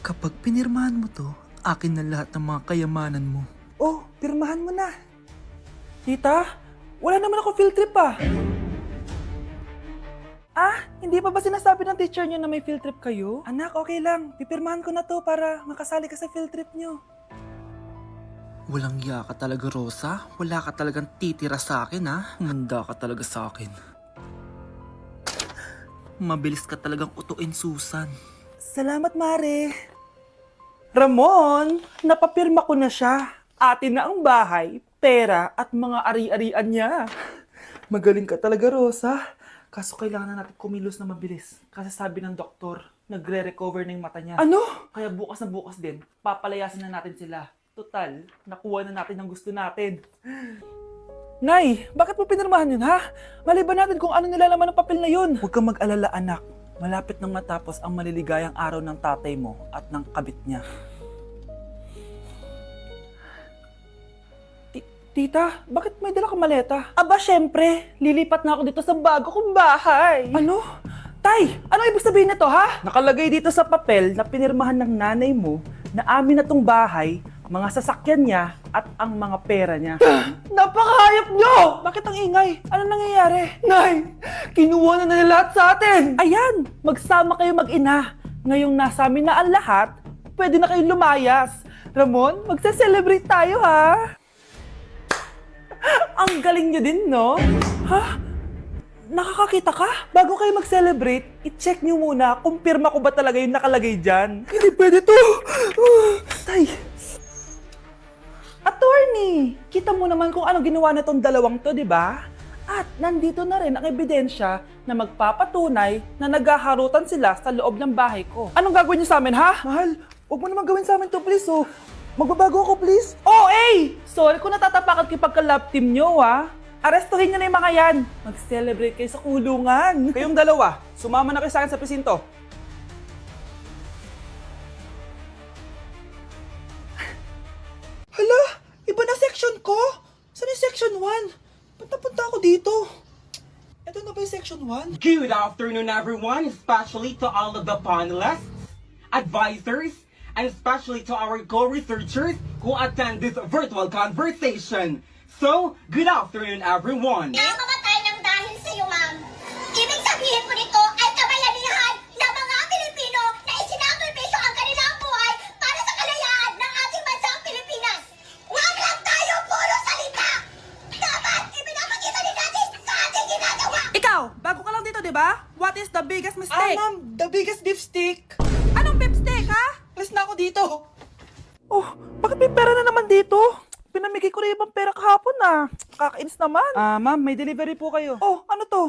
Kapag pinirmahan mo to, akin na lahat ng mga kayamanan mo. Oh, pirmahan mo na. Tita, wala naman ako field trip ah. Hindi pa ba sinasabi ng teacher niyo na may field trip kayo? Anak, okay lang. Pipirmahan ko na to para makasali ka sa field trip niyo. Walang iya ka talaga, Rosa. Wala ka talagang titira sa akin, ha? Manda ka talaga sa akin. Mabilis ka talagang utuin, Susan. Salamat, Mare. Ramon, napapirma ko na siya. Atin na ang bahay, pera at mga ari-arian niya. Magaling ka talaga, Rosa. Kaso kailangan na natin kumilos na mabilis. Kasi sabi ng doktor, nagre-recover na yung mata niya. Ano? Kaya bukas na bukas din, papalayasin na natin sila. Total, nakuha na natin ang gusto natin. Nay, bakit mo pinirmahan yun, ha? Maliban natin kung ano nilalaman ng papel na yun. Huwag kang mag-alala, anak. Malapit nang matapos ang maliligayang araw ng tatay mo at ng kabit niya. Tita, bakit may dala kang maleta? Aba, syempre. Lilipat na ako dito sa bago kong bahay. Ano? Tay, ano ibig sabihin nito, ha? Nakalagay dito sa papel na pinirmahan ng nanay mo na amin na tong bahay, mga sasakyan niya at ang mga pera niya. Napakahayop nyo! Bakit ang ingay? Ano nangyayari? Nay, kinuha na nila lahat sa atin! Ayan, magsama kayo mag-ina. Ngayong nasa amin na ang lahat, pwede na kayong lumayas. Ramon, magse-celebrate tayo, ha? Ang galing nyo din, no? Ha? Nakakakita ka? Bago kayo mag-celebrate, i-check nyo muna kung pirma ko ba talaga yung nakalagay dyan. Hindi pwede to! Tay! Attorney! Kita mo naman kung ano ginawa na tong dalawang to, di ba? At nandito na rin ang ebidensya na magpapatunay na naghaharutan sila sa loob ng bahay ko. Anong gagawin niyo sa amin, ha? Mahal, huwag mo naman gawin sa amin to, please, oh. Magbabago ako, please. Oh, eh! Sorry kung natatapakan kayo pagka-love team nyo, ha? Arestuhin nyo na yung mga yan. Mag-celebrate kayo sa kulungan. Kayong dalawa, sumama na kayo sa akin sa presinto. Hala, iba na section ko. Saan yung section 1? Punta-punta ako dito. Ito na ba yung section 1? Good afternoon, everyone, especially to all of the panelists, advisors, and especially to our co-researchers who attend this virtual conversation. So, good afternoon, everyone. Nakamatay ng dahil sa iyo, ma'am. Ibig sabihin po nito ay kabayanihan ng mga Pilipino na isinakripisyo ang kanilang buhay para sa kalayaan ng ating bansang Pilipinas. Huwag lang tayo puro salita! Dapat ipinapakita din natin sa ating ginagawa! Ikaw, bago ka lang dito, di ba? What is the biggest mistake? Ma'am, the biggest beef stick. Anong beefsteak, ha? Alis na ako dito. Oh, bakit may pera na naman dito? Pinamigay ko na ibang pera kahapon na. Kakainis naman. Ma'am, may delivery po kayo. Oh, ano to?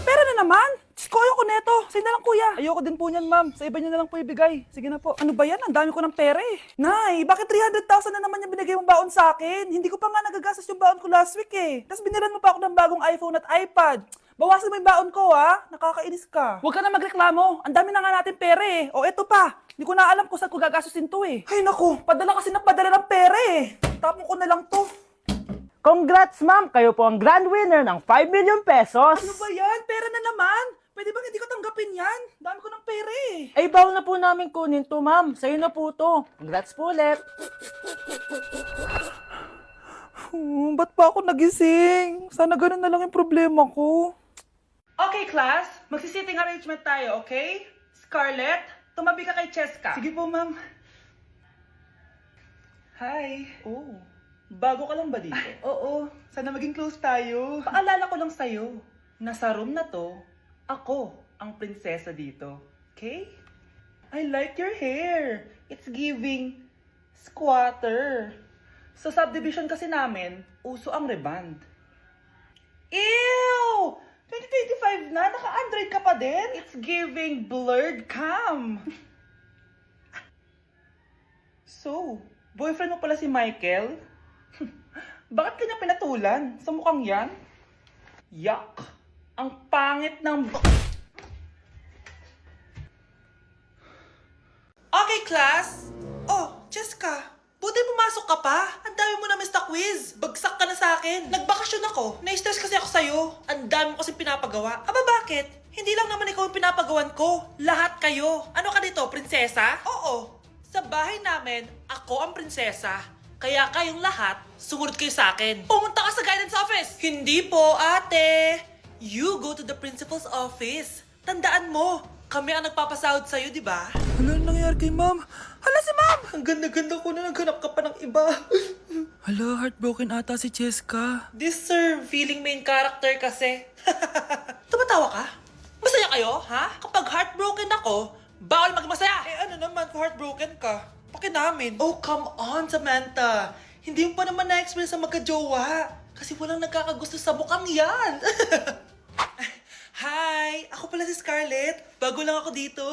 Pera na naman? Diyos ko, ayoko neto. Sa'yo na lang, kuya. Ayoko din po niyan, ma'am. Sa iba niyo na lang po ibigay. Sige na po. Ano ba yan? Ang dami ko ng pera eh. Nay, bakit 300,000 na naman yung binigay mong baon sa akin? Hindi ko pa nga nagagastos yung baon ko last week eh. Tapos binilan mo pa ako ng bagong iPhone at iPad. Bawasan mo yung baon ko, ha? Nakakainis ka. Huwag ka na magreklamo. Ang dami na nga natin pera eh. O, eto pa. Hindi ko na alam kung saan ko gagastusin to eh. Ay naku, padala kasi na padala ng pera eh. Tapon ko na lang to. Congrats, ma'am! Kayo po ang grand winner ng 5 million pesos! Ano ba yan? Pera na naman. Pwede bang hindi ko tanggapin yan? Dami ko ng pera eh. Ay, bawal na po namin kunin to, ma'am. Sa'yo na po to. Congrats po ulit. Ba't pa ako nagising? Sana ganun na lang yung problema ko. Okay, class. Magsi-sitting arrangement tayo, okay? Scarlett, tumabi ka kay Cheska. Sige po, ma'am. Hi. Oh, bago ka lang ba dito? Oo, sana maging close tayo. Paalala ko lang sa'yo, nasa room na to, ako ang prinsesa dito. Okay? I like your hair. It's giving squatter. Sa subdivision kasi namin, uso ang reband. Ew! 2025 na? Naka-Android ka pa din? It's giving blurred cam. So, boyfriend mo pala si Michael? Bakit kanya pinatulan? Sa mukhang yan? Yuck! Ang pangit ng... Okay, class. Oh, Cheska. Buti pumasok ka pa. Ang dami mo na miss na quiz. Bagsak ka na sa akin. Nagbakasyon ako. Na-stress kasi ako sa'yo. Ang dami mo kasi pinapagawa. Aba, bakit? Hindi lang naman ikaw yung pinapagawan ko. Lahat kayo. Ano ka dito, prinsesa? Oo. Sa bahay namin, ako ang prinsesa. Kaya kayong lahat, sumunod kayo sa akin. Pumunta ka sa guidance office! Hindi po, ate. You go to the principal's office. Tandaan mo, kami ang nagpapasahod sa'yo, di ba? Ano nangyayari kay ma'am? Hala si ma'am! Ang ganda-ganda ko na naghanap ka pa ng iba. Hala, heartbroken ata si Cheska. This sir, feeling main character kasi. Tumatawa ka? Masaya kayo, ha? Kapag heartbroken ako, bawal maging masaya. Eh ano naman kung heartbroken ka? Pakinamin. Oh, come on, Samantha. Hindi mo pa naman na-experience sa magka-jowa. Kasi walang nagkakagusto sa bukang yan. Hi! Ako pala si Scarlett. Bago lang ako dito.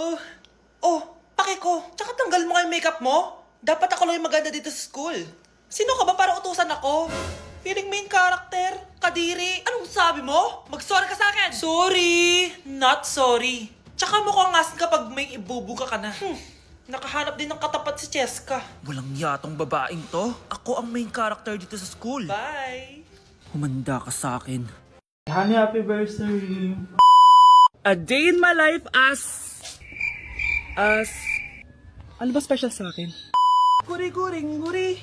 Oh, pake ko. Tsaka tanggal mo nga yung makeup mo. Dapat ako lang yung maganda dito sa school. Sino ka ba para utusan ako? Feeling main character? Kadiri? Anong sabi mo? Mag-sorry ka sa akin! Sorry! Not sorry. Tsaka mukhang asin kapag may ibubuga ka na. Nakahanap din ng katapat si Cheska. Walang yatong babaeng to. Ako ang main character dito sa school. Bye! Humanda ka sa akin. Honey, happy birthday. A day in my life as... Ano ba special sa akin? Guri-guring guri.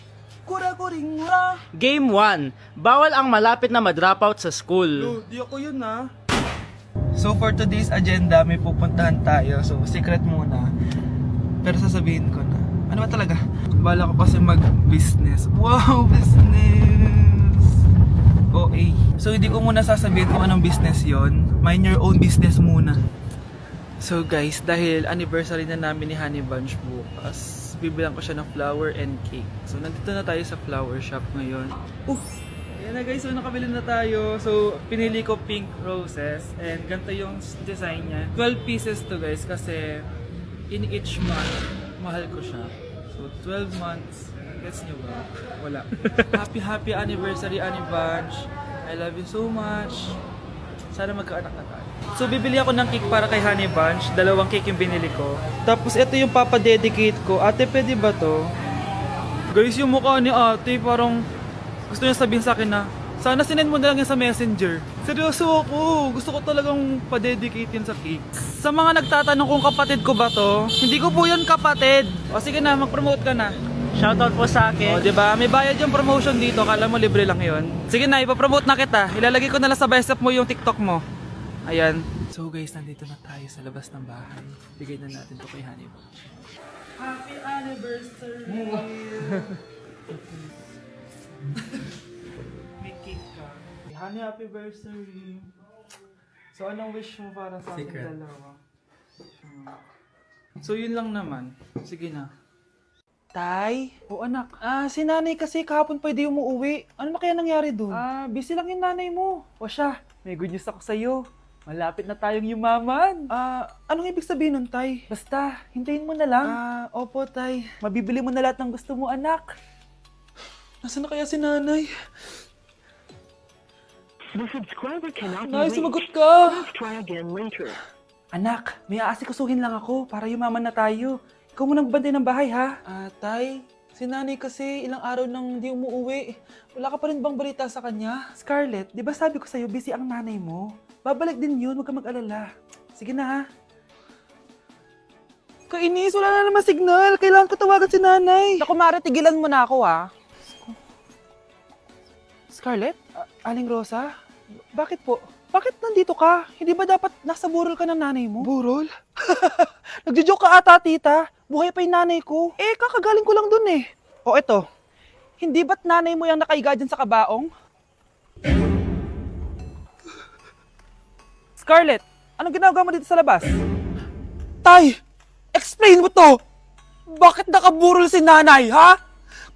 Kura-guring gura. Game 1. Bawal ang malapit na ma-dropout sa school. Di ako yun ha. So for today's agenda, may pupuntahan tayo. So secret muna. Pero sasabihin ko na. Ano ba talaga? Bala ko kasi mag-business. Wow, business! OA. So hindi ko muna sasabihin kung anong business yon. Mind your own business muna. So guys, dahil anniversary na namin ni Honey Bunch bukas, bibilang ko siya ng flower and cake. So nandito na tayo sa flower shop ngayon. Ayan na guys, so nakabili na tayo. So pinili ko pink roses and ganito yung design niya. 12 pieces to guys kasi in each month, mahal ko siya. So 12 months, gets nyo ba? Wala. Happy anniversary Honey Bunch. I love you so much. Sana magkaanak na tayo. So bibili ako ng cake para kay Honey Bunch. 2 cake yung binili ko. Tapos ito yung papadedicate ko. Ate, pwede ba to? Guys, yung mukha ni ate parang gusto niya sabihin sa akin na sana sinend mo na lang yan sa messenger. Seryoso ako. Gusto ko talagang padedicate yun sa cake. Sa mga nagtatanong kung kapatid ko ba to, hindi ko po yun kapatid. O sige na, mag-promote ka na. Shoutout po sa O, akin. diba? May bayad yung promotion dito. Kala mo libre lang yun. Sige na, ipapromote na kita. Ilalagay ko na lang sa bicep mo yung TikTok mo. Ayan. So guys, nandito na tayo sa labas ng bahay. Bigay na natin to kay Honey Bunch. Happy anniversary! May cake ka. Honey, happy anniversary! So anong wish mo para sa ating dalawa? So yun lang naman. Sige na. Tay? O anak. Si nanay kasi kahapon pwede umuwi. Ano na kaya nangyari dun? Busy lang yung nanay mo. O siya, may good news ako sa'yo. Malapit na tayong yumaman. Anong ibig sabihin nun, Tay? Basta, hintayin mo na lang. Opo, Tay. Mabibili mo na lahat ng gusto mo, anak. Nasaan na kaya si nanay? The subscriber cannot be Nay, reached. sumagot ka! Please try again later. Anak, may aasikasuhin lang ako para yumaman na tayo. Ikaw munang bantay ng bahay, ha? Tay, si nanay kasi ilang araw nang di umuwi. Wala ka pa rin bang balita sa kanya? Scarlett, di ba sabi ko sa'yo busy ang nanay mo? Babalik din yun, huwag ka mag-alala. Sige na, ha? Kainis, wala na naman signal. Kailangan ko tawagan si nanay. Naku, Mare, tigilan mo na ako, ha? Scarlett? Aling Rosa? Bakit po? Bakit nandito ka? Hindi ba dapat nasa burol ka ng nanay mo? Burol? Nagjo-joke ka ata, tita. Buhay pa yung nanay ko. Kakagaling ko lang dun eh. O eto, hindi ba't nanay mo yung nakaiga dyan sa kabaong? Scarlett, anong ginagawa mo dito sa labas? Tay, explain mo to! Bakit nakaburol si nanay, ha?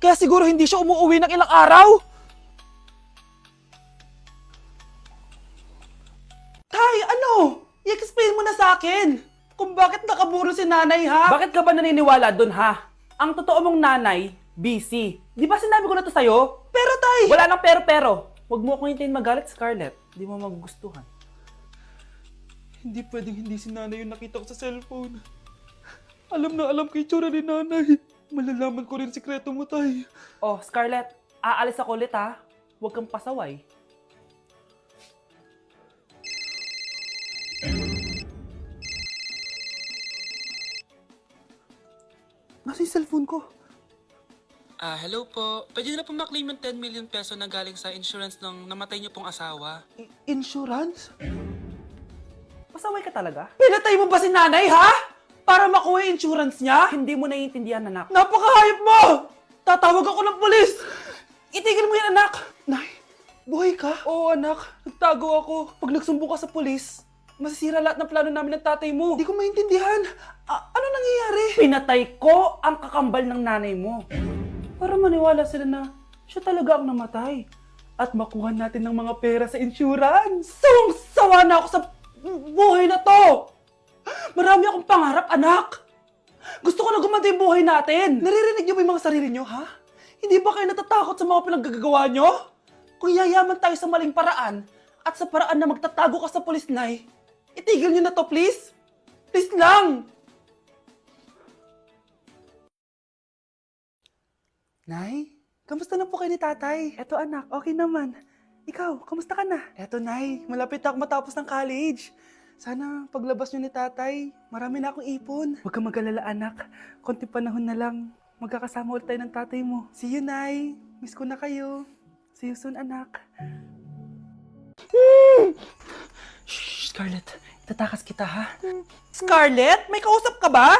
Kaya siguro hindi siya umuwi ng ilang araw? Tay, ano? I-explain mo na sa akin kung bakit nakaburol si nanay, ha? Bakit ka ba naniniwala dun, ha? Ang totoo mong nanay, busy. Di ba sinabi ko na to sa'yo? Pero tay! Wala nang pero-pero. Huwag mo akong hintayin magalit, Scarlett. Di mo magugustuhan. Hindi pwedeng hindi si nanay yung nakita ko sa cellphone. Alam na alam kay tsura ni nanay. Malalaman ko rin sikreto mo, tay. Oh, Scarlett, aalis ako ulit, ha? Huwag kang pasaway. Nasa yung cellphone ko? Hello po. Pwede na po maklaim yung 10 million peso na galing sa insurance ng namatay niyo pong asawa. Insurance? Pasaway ka talaga? Pinatay mo ba si nanay, ha? Para makuha yung insurance niya? Hindi mo naiintindihan, anak. Napakahayop mo! Tatawag ako ng polis! Itigil mo yan, anak! Nay, buhay ka? Oo, anak. Nagtago ako. Pag nagsumbong ka sa polis, masisira lahat ng plano namin ng tatay mo. Hindi ko maintindihan. Ano nangyayari? Pinatay ko ang kakambal ng nanay mo. Para maniwala sila na siya talaga ang namatay. At makuha natin ng mga pera sa insurance. Sawang-sawa na ako sa buhay na to. Marami akong pangarap, anak. Gusto ko na gumanda yung buhay natin. Naririnig niyo ba yung mga sarili niyo, ha? Hindi ba kayo natatakot sa mga pinaggagawa niyo? Kung yayaman tayo sa maling paraan at sa paraan na magtatago ka sa polis, Nay, itigil niyo na to, please. Please lang. Nay, kamusta na po kayo ni tatay? Eto anak, okay naman. Ikaw, kamusta ka na? Eto Nay, malapit ako matapos ng college. Sana paglabas niyo ni tatay, marami na akong ipon. Huwag kang mag-alala anak, konti panahon na lang. Magkakasama ulit tayo ng tatay mo. See you, Nay. Miss ko na kayo. See you soon, anak. Shh, Scarlett. Itatakas kita, ha? Scarlett, may kausap ka ba?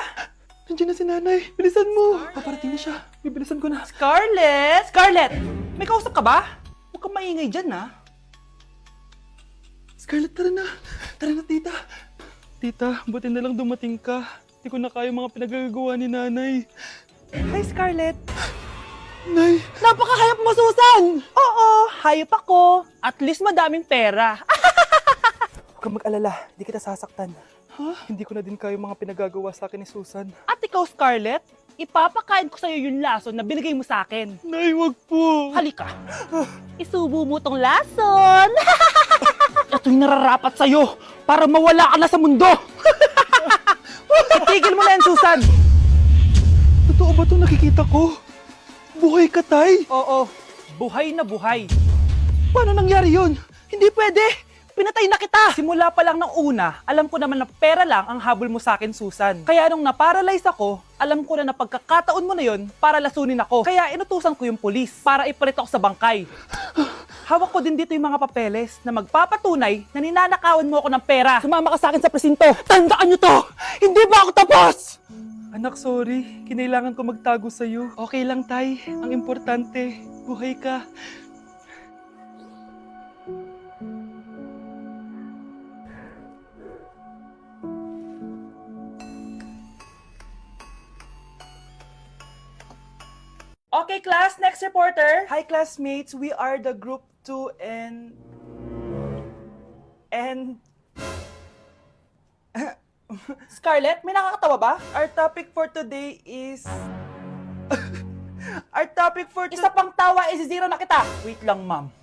Nandiyan na si nanay. Bilisan mo. Paparating na siya. Bibilisan ko na. Scarlett! Scarlett! May kausap ka ba? Huwag kang maingay dyan, ha? Scarlett, tara na. Tara na, tita. Tita, buti na lang dumating ka. Hindi ko na kaya mga pinagagawa ni nanay. Hi, Scarlett. Nay. Napakahayop mo, Susan! Oo, hayop ako. At least madaming pera. Huwag kang mag-alala. Hindi kita sasaktan. Hindi ko na din kaya mga pinagagawa sa akin ni Susan. At ikaw, Scarlett, ipapakain ko sa'yo yung lason na binigay mo sa akin. Nay, wag po. Halika. Isubo mo tong lason. Ito'y nararapat sa'yo para mawala ka na sa mundo. Itigil mo na yan, Susan. Totoo ba itong nakikita ko? Buhay ka, Tay? Oo, buhay na buhay. Paano nangyari yun? Hindi pwede. Pinatay na kita. Simula pa lang ng una, alam ko naman na pera lang ang habol mo sa akin, Susan. Kaya nung naparalyze ako, alam ko na pagkakataon mo na yon para lasunin ako. Kaya inutusan ko yung polis para ipalit ako sa bangkay. Hawak ko din dito yung mga papeles na magpapatunay na ninanakawan mo ako ng pera. Sumama ka sa akin sa presinto. Tandaan nyo to! Hindi ba ako tapos? Anak, sorry. Kinailangan ko magtago sa'yo. Okay lang, Tay. Ang importante, buhay ka. Okay, class. Next reporter. Hi, classmates. We are the group 2 and... Scarlett, may nakakatawa ba? Our topic for today is... Our topic for Isa pang tawa, isi-zero na kita. Wait lang, ma'am.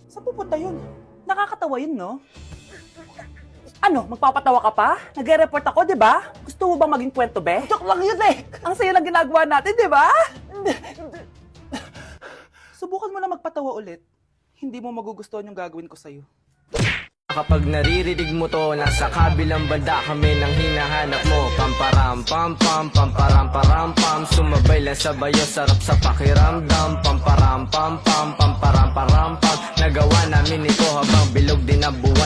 Saan pupunta yun? Nakakatawa yun, no? Ano, magpapatawa ka pa? Nagre-report ako, di ba? Gusto mo bang maging kwento, be? Joke lang yun, eh. Ang sayo lang ginagawa natin, di ba? Subukan mo na magpatawa ulit. Hindi mo magugustuhan yung gagawin ko sa'yo. Kapag naririnig mo to, nasa kabilang banda kami nang hinahanap mo. Pamparam pam pam, pamparam param pam, sumabay lang sa bayo, sarap sa pakiramdam. Pamparam pam pam, pamparam param pam, nagawa namin ito habang bilog din ang buwan.